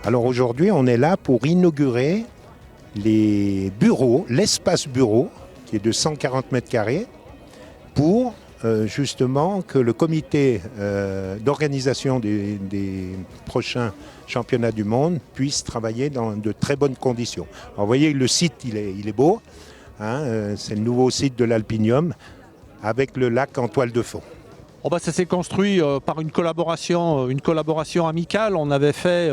Alors aujourd'hui, on est là pour inaugurer les bureaux, l'espace bureau, qui est de 140 mètres carrés, pour justement que le comité d'organisation des prochains championnats du monde puisse travailler dans de très bonnes conditions. Alors, vous voyez, le site, il est beau, hein, c'est le nouveau site de l'Alpinium, avec le lac en toile de fond. Oh bah ça s'est construit par une collaboration amicale. On avait fait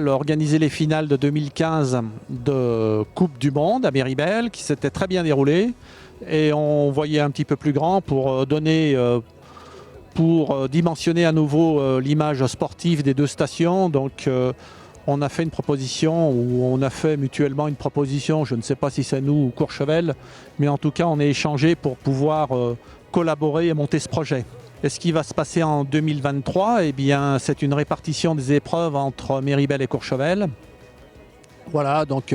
organisé les finales de 2015 de Coupe du Monde à Méribel, qui s'était très bien déroulée. Et on voyait un petit peu plus grand pour dimensionner à nouveau l'image sportive des deux stations. Donc on a fait une proposition, ou on a fait mutuellement une proposition, je ne sais pas si c'est nous ou Courchevel, mais en tout cas on a échangé pour pouvoir collaborer et monter ce projet. Et ce qui va se passer en 2023, eh bien, c'est une répartition des épreuves entre Méribel et Courchevel. Voilà, donc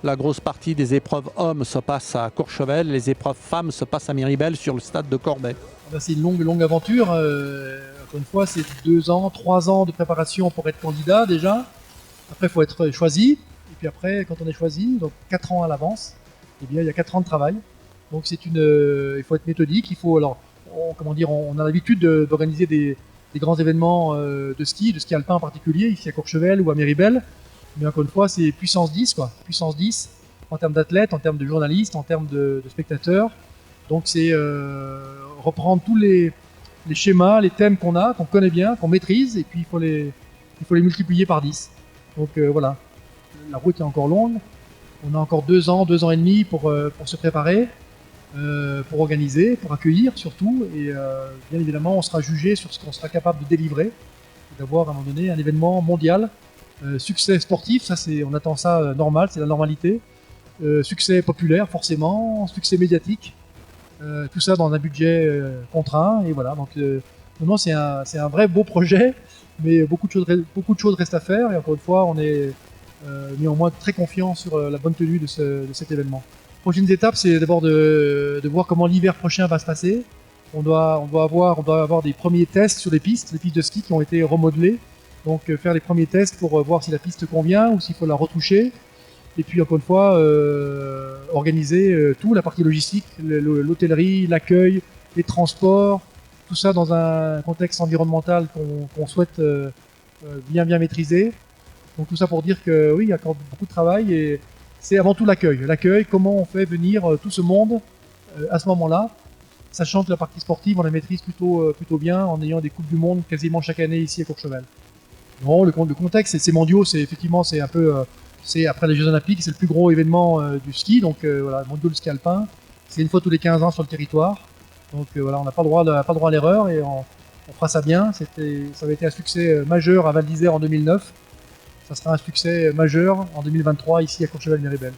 la grosse partie des épreuves hommes se passe à Courchevel, les épreuves femmes se passent à Méribel sur le stade de Corbet. C'est une longue aventure. Encore une fois, c'est 2 ans, 3 ans de préparation pour être candidat déjà. Après, il faut être choisi. Et puis après, quand on est choisi, donc 4 ans à l'avance, eh bien, il y a 4 ans de travail. Donc il faut être méthodique. Il faut on a l'habitude d'organiser des grands événements de ski alpin en particulier, ici à Courchevel ou à Méribel. Mais encore une fois, c'est puissance 10, quoi. Puissance 10 en termes d'athlètes, en termes de journalistes, en termes de spectateurs. Donc c'est reprendre tous les schémas, les thèmes qu'on connaît bien, qu'on maîtrise, et puis il faut les multiplier par 10. Donc voilà, la route est encore longue. On a encore 2 ans et demi pour se préparer, pour organiser, pour accueillir surtout. Et bien évidemment, on sera jugé sur ce qu'on sera capable de délivrer, d'avoir à un moment donné un événement mondial. Succès sportif, on attend ça normal, c'est la normalité. Succès populaire forcément, succès médiatique. Tout ça dans un budget contraint, et voilà. Donc non, c'est un vrai beau projet, mais beaucoup de choses restent à faire, et encore une fois, on est néanmoins très confiant sur la bonne tenue de cet événement. Prochaines étapes, c'est d'abord de voir comment l'hiver prochain va se passer. On doit avoir des premiers tests sur les pistes de ski qui ont été remodelées. Donc faire les premiers tests pour voir si la piste convient ou s'il faut la retoucher. Et puis encore une fois, organiser tout, la partie logistique, l'hôtellerie, l'accueil, les transports, tout ça dans un contexte environnemental qu'on souhaite bien maîtriser. Donc tout ça pour dire que oui, il y a encore beaucoup de travail, et c'est avant tout l'accueil. L'accueil, comment on fait venir tout ce monde à ce moment-là, sachant que la partie sportive, on la maîtrise plutôt bien en ayant des Coupes du Monde quasiment chaque année ici à Courchevel. Non, le contexte, c'est mondiaux, c'est un peu... c'est après les Jeux Olympiques, c'est le plus gros événement du ski, donc voilà, mondial du ski alpin. C'est une fois tous les 15 ans sur le territoire. Donc voilà, on n'a pas le droit à l'erreur, et on fera ça bien. Ça avait été un succès majeur à Val d'Isère en 2009. Ça sera un succès majeur en 2023 ici à Courchevel-Méribel.